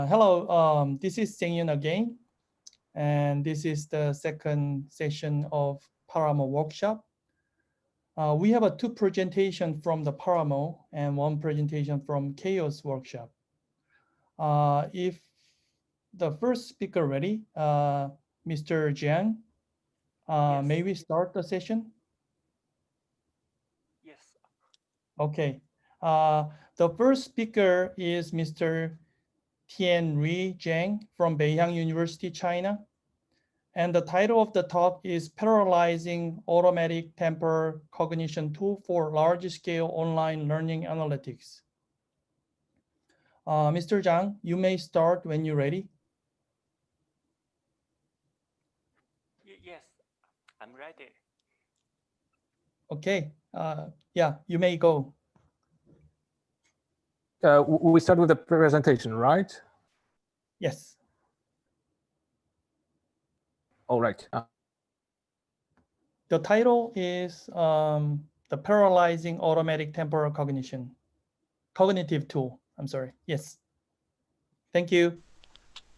Hello, this is Jiang again, and this is the second session of ParaMo workshop. We have two presentations from the ParaMo and one presentation from Chaos workshop. If the first speaker ready, Mr. Jiang, Yes. may we start the session? Yes. Okay. The first speaker is Mr. Tianrui Jiang from Beiyang University, China. And the title of the talk is Parallelizing Automatic Temporal Cognition Tool for Large-Scale Online Learning Analytics. Mr. Jiang, you may start when you're ready. Yes, I'm ready. Okay, yeah, you may go. We start with the presentation, right? Yes. All right. The title is the Parallelizing Automatic Temporal Cognitive Tool. I'm sorry. Yes. Thank you.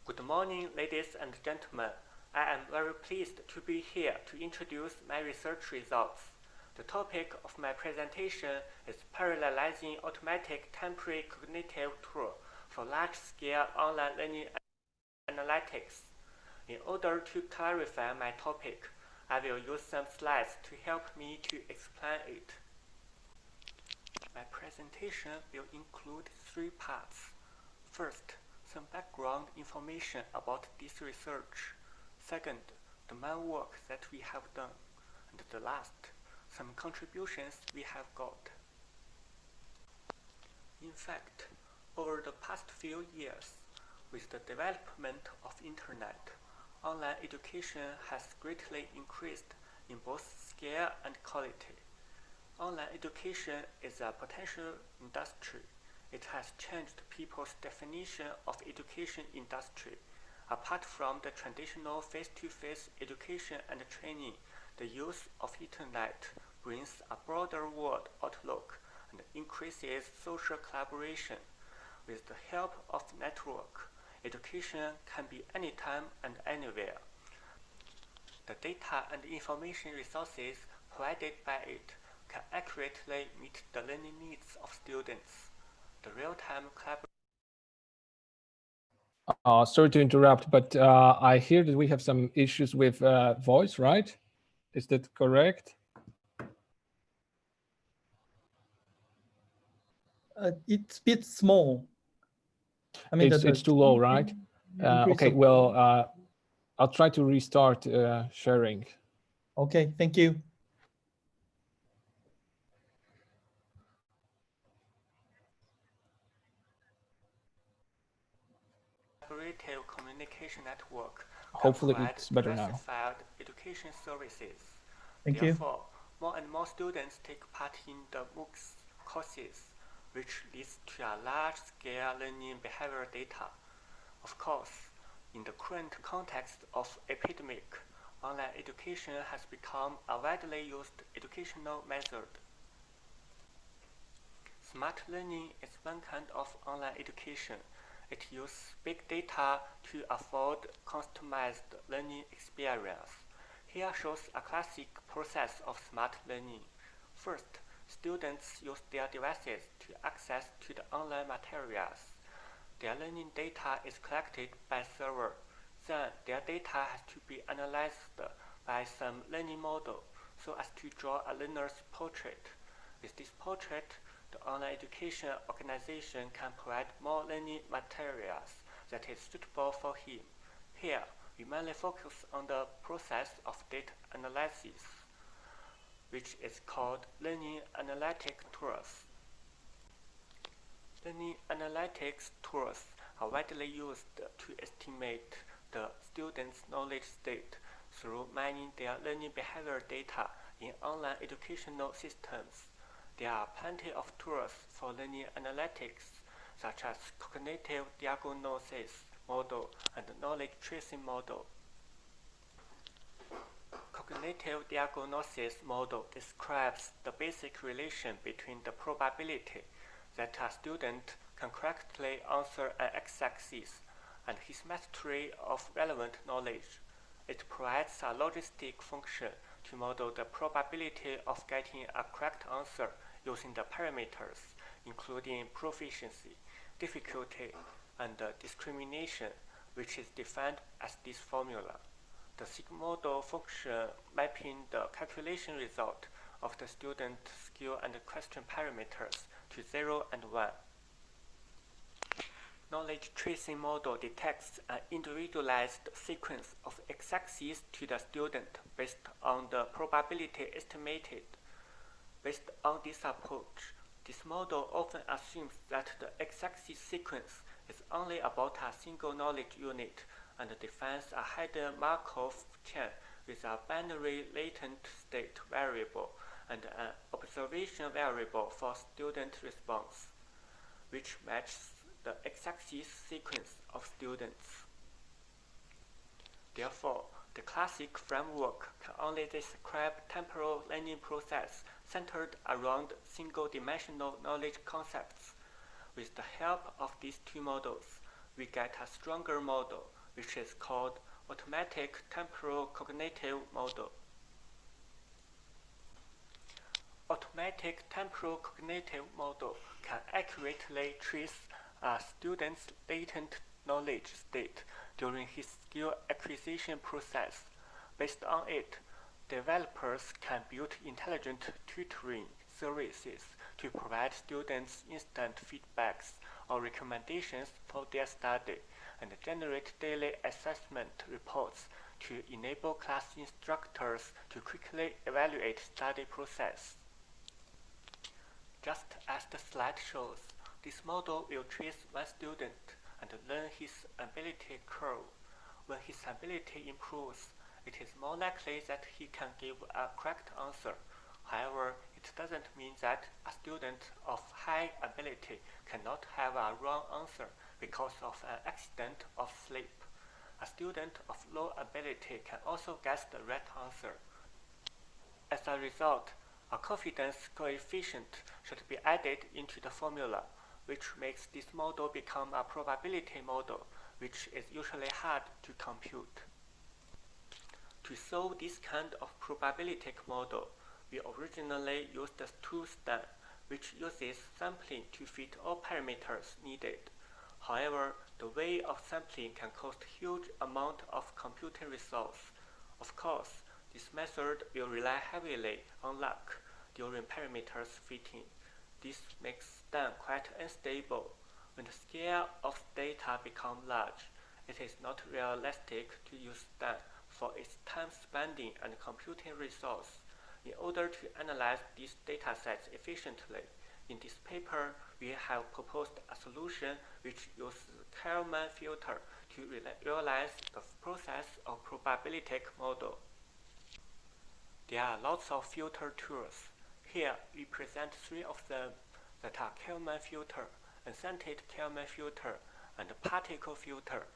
Good morning, ladies and gentlemen. I am very pleased to be here to introduce my research results. The topic of my presentation is Parallelizing Automatic Temporal Cognitive Tool for Large-Scale Online Learning Analytics. In order to clarify my topic, I will use some slides to help me to explain it. My presentation will include 3 parts. First, some background information about this research. Second, the main work that we have done. And the last, some contributions we have got. In fact, over the past few years, with the development of Internet, online education has greatly increased in both scale and quality. Online education is a potential industry. It has changed people's definition of education industry. Apart from the traditional face-to-face education and training, the use of Internet brings a broader world outlook and increases social collaboration. With the help of network, education can be anytime and anywhere. The data and information resources provided by it can accurately meet the learning needs of students. The real-time collaboration. Sorry to interrupt, but I hear that we have some issues with voice, right? Is that correct? It's a bit small. I mean, it's too low, right? Okay, well, I'll try to restart sharing. Okay, thank you. Collaborative communication network Hopefully it's better now. Diversified education services. Thank Therefore, more and more students take part in the MOOCs courses, which leads to a large-scale learning behavior data. Of course, in the current context of epidemic, online education has become a widely used educational method. Smart learning is one kind of online education. It uses big data to afford customized learning experience. Here shows a classic process of smart learning. First, students use their devices to access to the online materials. Their learning data is collected by server. Then their data has to be analyzed by some learning model so as to draw a learner's portrait. With this portrait, the online education organization can provide more learning materials that is suitable for him. Here, we mainly focus on the process of data analysis, which is called learning analytic tools. Learning analytics tools are widely used to estimate the student's knowledge state through mining their learning behavior data in online educational systems. There are plenty of tools for learning analytics, such as cognitive diagnosis model and knowledge tracing model. Cognitive diagnosis model describes the basic relation between the probability that a student can correctly answer an x-axis and his mastery of relevant knowledge. It provides a logistic function to model the probability of getting a correct answer using the parameters, including proficiency, difficulty, and discrimination, which is defined as this formula. The sigmodel function mapping the calculation result of the student skill and question parameters to 0 and 1. Knowledge tracing model detects an individualized sequence of x-axes to the student based on the probability estimated. Based on this approach, this model often assumes that the x-axis sequence is only about a single knowledge unit and defines a hidden Markov chain with a binary latent state variable and an observation variable for student response, which matches the x-axis sequence of students. Therefore, the classic framework can only describe temporal learning process centered around single-dimensional knowledge concepts. With the help of these two models, we get a stronger model, which is called Automatic Temporal Cognitive model. Automatic Temporal Cognitive model can accurately trace a student's latent knowledge state during his skill acquisition process. Based on it, developers can build intelligent tutoring services to provide students instant feedbacks or recommendations for their study, and generate daily assessment reports to enable class instructors to quickly evaluate study process. Just as the slide shows, this model will trace one student and learn his ability curve. When his ability improves, it is more likely that he can give a correct answer. However, it doesn't mean that a student of high ability cannot have a wrong answer because of an accident of sleep. A student of low ability can also guess the right answer. As a result, a confidence coefficient should be added into the formula, which makes this model become a probability model, which is usually hard to compute. To solve this kind of probabilistic model, we originally used the two-STAN, which uses sampling to fit all parameters needed. However, the way of sampling can cost huge amount of computing resource. Of course, this method will rely heavily on luck during parameters fitting. This makes STAN quite unstable. When the scale of data becomes large, it is not realistic to use STAN for its time spending and computing resource. In order to analyze these datasets efficiently, in this paper, we have proposed a solution which uses Kalman filter to realize the process of probabilistic model. There are lots of filter tools. Here, we present three of them that are Kalman filter, Unscented Kalman filter, and particle filter.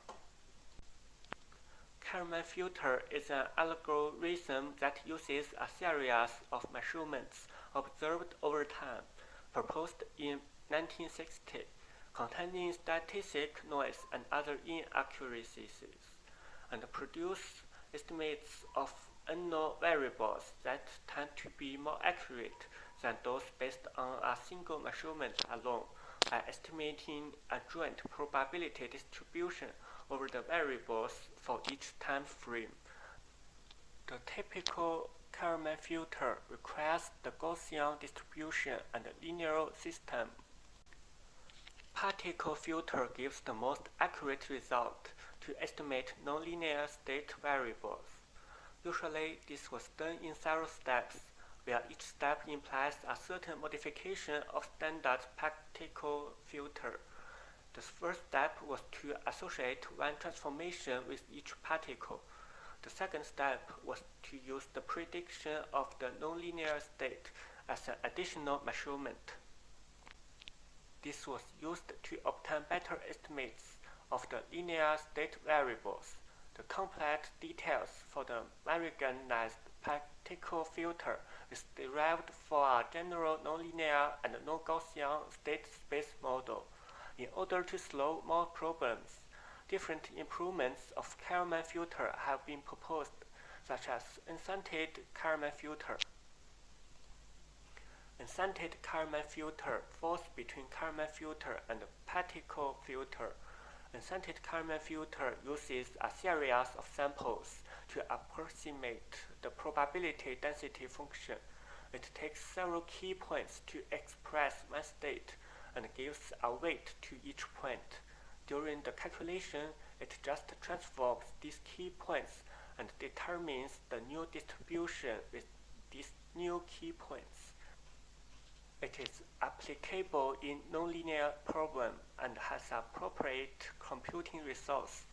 Kalman filter is an algorithm that uses a series of measurements observed over time, proposed in 1960, containing statistic noise and other inaccuracies, and produce estimates of unknown variables that tend to be more accurate than those based on a single measurement alone by estimating a joint probability distribution over the variables for each time frame. The typical Kalman filter requires the Gaussian distribution and linear system. Particle filter gives the most accurate result to estimate nonlinear state variables. Usually, this was done in several steps, where each step implies a certain modification of standard particle filter. The first step was to associate one transformation with each particle. The second step was to use the prediction of the nonlinear state as an additional measurement. This was used to obtain better estimates of the linear state variables. The complex details for the varieganized particle filter is derived for a general nonlinear and non-Gaussian state space model. In order to solve more problems, different improvements of Kalman filter have been proposed, such as Unscented Kalman Filter. Unscented Kalman Filter falls between Kalman filter and particle filter. Unscented Kalman Filter uses a series of samples to approximate the probability density function. It takes several key points to express one state and gives a weight to each point. During the calculation, it just transforms these key points and determines the new distribution with these new key points. It is applicable in nonlinear problems and has appropriate computing resource.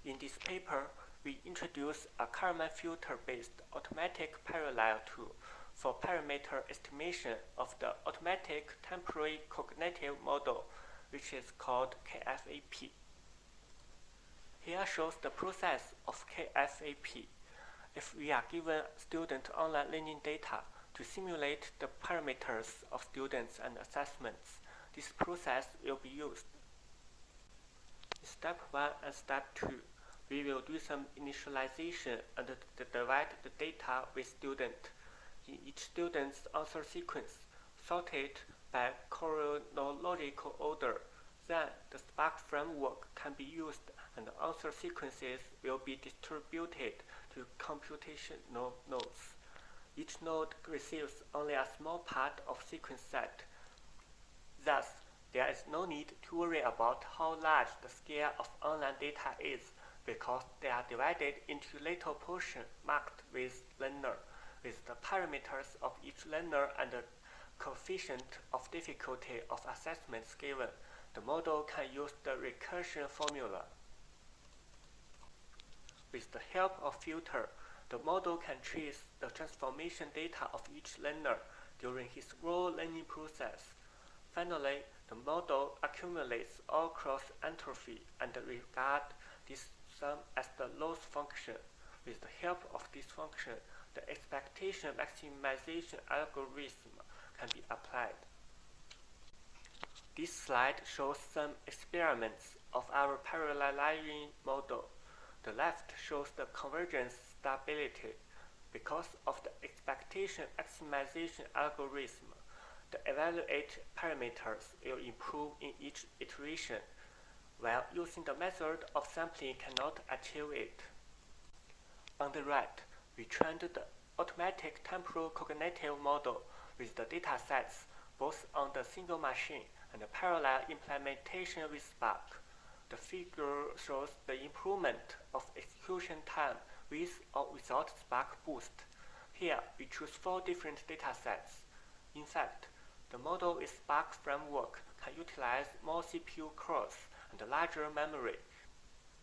In this paper, we introduce a Kalman filter-based automatic parallel tool for parameter estimation of the automatic temporal cognitive model, which is called KFAP. Here shows the process of KFAP. If we are given student online learning data to simulate the parameters of students and assessments, this process will be used. In step 1 and step 2, we will do some initialization and divide the data with student in each student's answer sequence, sorted by chronological order. Then the Spark framework can be used and the answer sequences will be distributed to computational nodes. Each node receives only a small part of sequence set. Thus, there is no need to worry about how large the scale of online data is, because they are divided into little portions marked with learner, with the parameters of each learner and the coefficient of difficulty of assessments given. The model can use the recursion formula. With the help of filter, the model can trace the transformation data of each learner during his raw learning process. Finally, the model accumulates all cross entropy and regard this sum as the loss function. With the help of this function, the expectation maximization algorithm can be applied. This slide shows some experiments of our parallelizing model. The left shows the convergence stability. Because of the expectation maximization algorithm, the evaluated parameters will improve in each iteration, while using the method of sampling cannot achieve it. On the right, we trained the automatic temporal cognitive model with the datasets both on the single machine and the parallel implementation with Spark. The figure shows the improvement of execution time with or without Spark boost. Here, we choose 4 different datasets. In fact, the model with Spark framework can utilize more CPU cores and larger memory,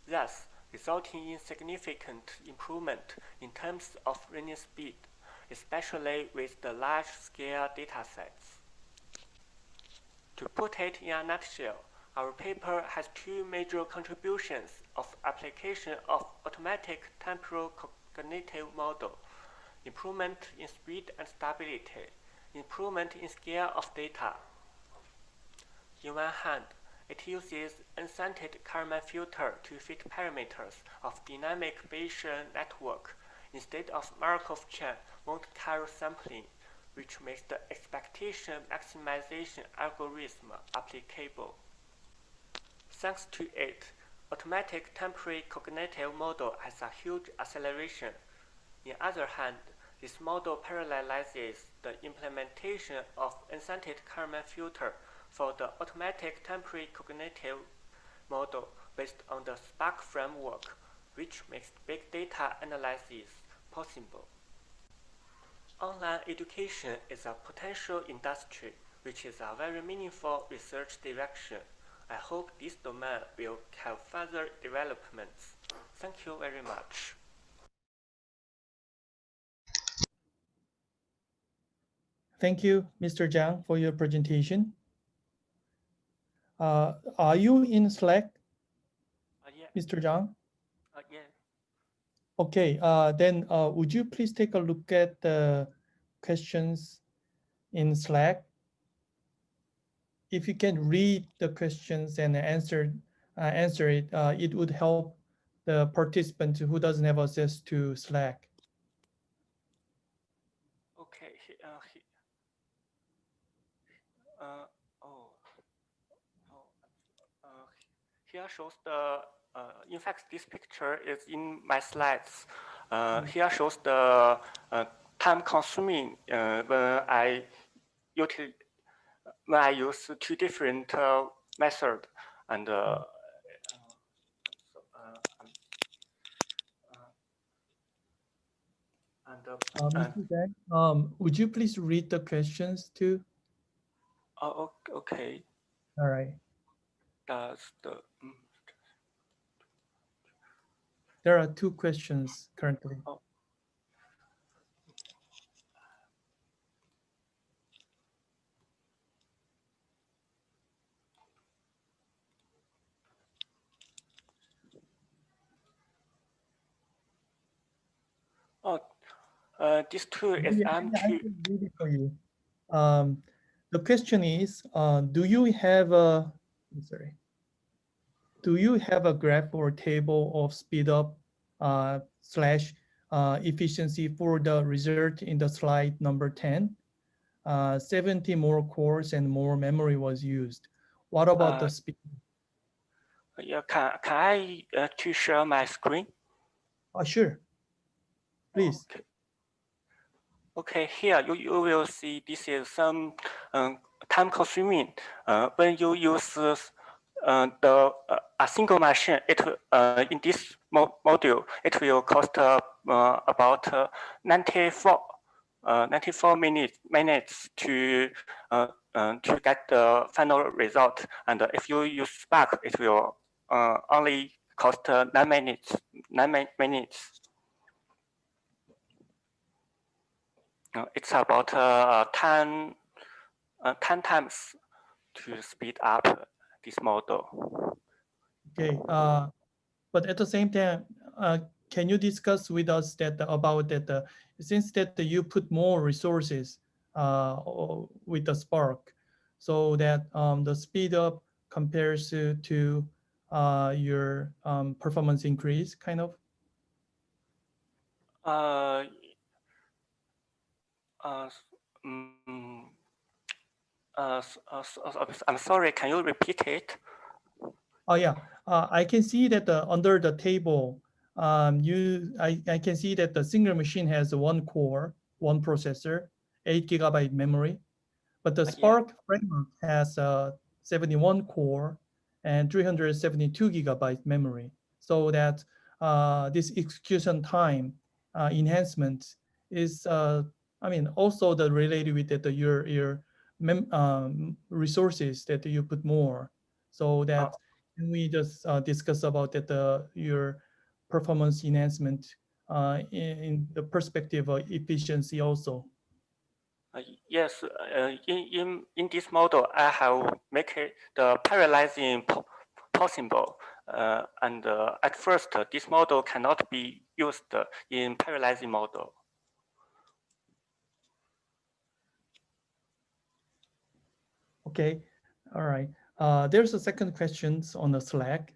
thus resulting in significant improvement in terms of learning speed, especially with the large-scale datasets. To put it in a nutshell, our paper has 2 major contributions of application of automatic temporal cognitive model: improvement in speed and stability, improvement in scale of data. In one hand, it uses Unscented Kalman Filter to fit parameters of dynamic Bayesian network instead of Markov chain Monte Carlo sampling, which makes the expectation maximization algorithm applicable. Thanks to it, automatic temporal cognitive model has a huge acceleration. On the other hand, this model parallelizes the implementation of Unscented Kalman Filter for the automatic temporal cognitive model based on the Spark framework, which makes big data analysis possible. Online education is a potential industry, which is a very meaningful research direction. I hope this domain will have further developments. Thank you very much. Thank you, Mr. Jiang, for your presentation. Are you in Slack, Yeah. Mr. Jiang? Yeah. Okay, then would you please take a look at the questions in Slack? If you can read the questions and answer answer it, it would help the participant who doesn't have access to Slack. Okay. Here shows the. In fact, this picture is in my slides. Here shows the time-consuming when I use two different methods, and Mr. Jiang, would you please read the questions too? oh, okay. All right. There are two questions currently. This tool is I can read it for you. The question is, do you have a graph or table of speed up slash efficiency for the result in the slide number 10? 70 more cores and more memory was used. What about the speed? Yeah, can I to share my screen? Sure. Please. Okay, here you will see this is some time consuming. When you use a single machine, it in this module it will cost about 94 minutes to get the final result. And if you use Spark, it will only cost 9 minutes. 9 minutes. It's about 10 times to speed up this model. Okay, but at the same time, can you discuss with us that about that since that you put more resources with the Spark, so that the speed up compares to your performance increase, kind of? I'm sorry, can you repeat it? Oh yeah, I can see that under the table, I can see that the single machine has one core, one processor, 8 GB memory, but the Spark framework has 71 core and 372 GB memory. So that this execution time enhancement is, I mean, also the related with that your resources that you put more, so that. Can we just discuss about that your performance enhancement in the perspective of efficiency also? Yes, in this model, I have make the parallelizing possible. And at first, this model cannot be used in parallelizing model. Okay, all right. There's a second question on the Slack.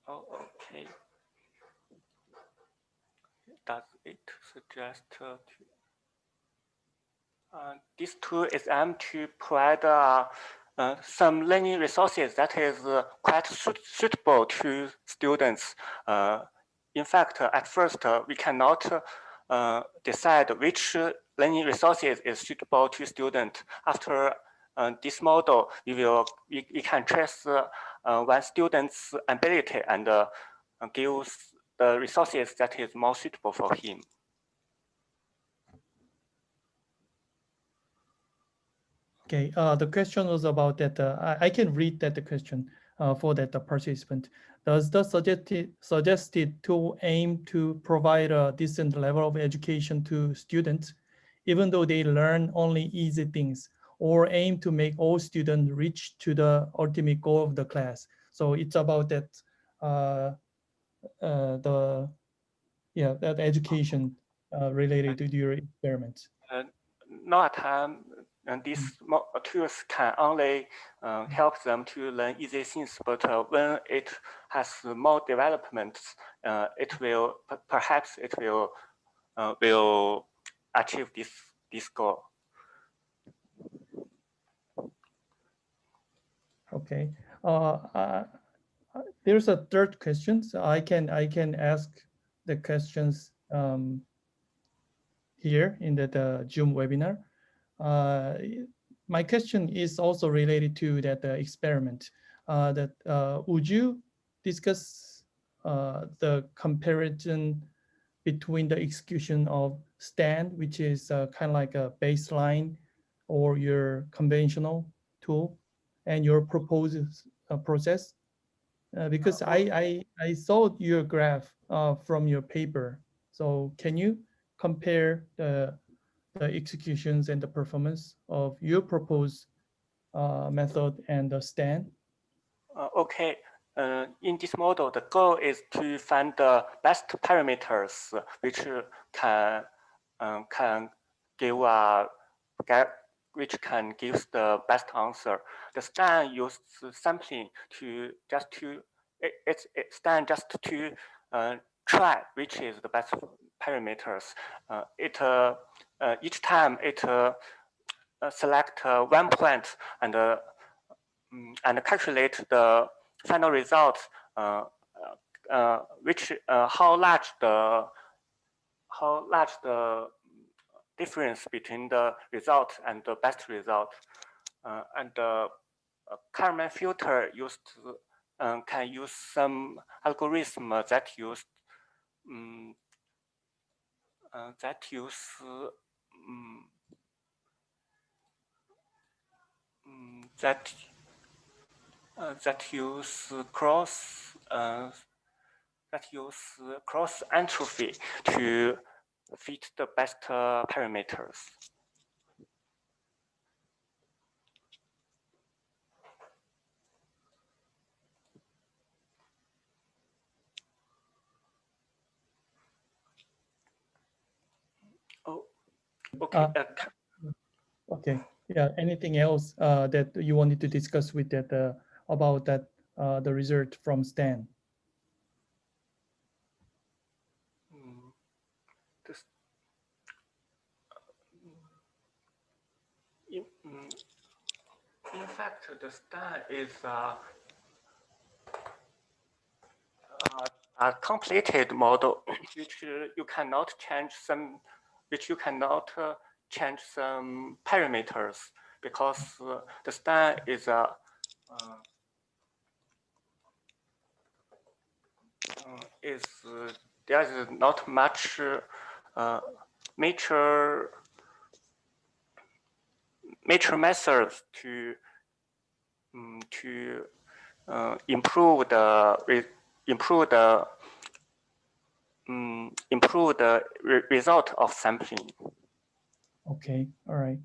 Oh, okay. Does it suggest this tool is aimed to provide some learning resources that is quite suitable to students. In fact, at first, we cannot decide which learning resources is suitable to students. After this model, we can trace one student's ability and give the resources that is more suitable for him. Okay, the question was about that. I can read that the question for that the participant. Does the suggested tool aim to provide a decent level of education to students, even though they learn only easy things, or aim to make all students reach to the ultimate goal of the class? So it's about that that education related to your experiments. Not And these tools can only help them to learn easy things, but when it has more developments, perhaps it will achieve this goal. Okay. There's a third question, so I can ask the questions here in the Zoom webinar. My question is also related to that experiment. Would you discuss the comparison between the execution of stand, which is kind of like a baseline or your conventional tool, and your proposed process? Because I saw your graph from your paper. So can you compare the executions and the performance of your proposed method and the stand? Okay. In this model, the goal is to find the best parameters which can give the best answer. The stand uses sampling stand just to try which is the best parameters. Each time it select one point and calculate the final result, how large the difference between the result and the best result, and the Kalman filter can use some algorithm that use cross entropy to fit the best parameters. Oh, okay. Okay. Yeah. Anything else that you wanted to discuss with that about that the result from Stan? In fact, the Stan is a completed model which you cannot change some parameters, because the Stan is there is not much major methods to improve the result of sampling. Okay, all right.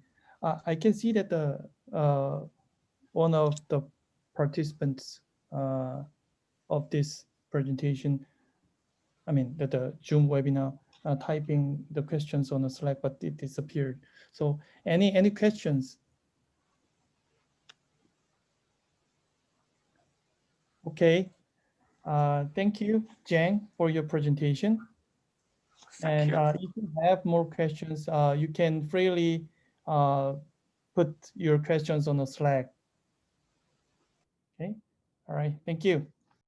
I can see that the one of the participants of this presentation, I mean the Zoom webinar, typing the questions on the Slack, but it disappeared. So any questions? Okay. Thank you, Jiang, for your presentation. Thank you. If you have more questions, you can freely put your questions on the Slack. Okay. All right. Thank you.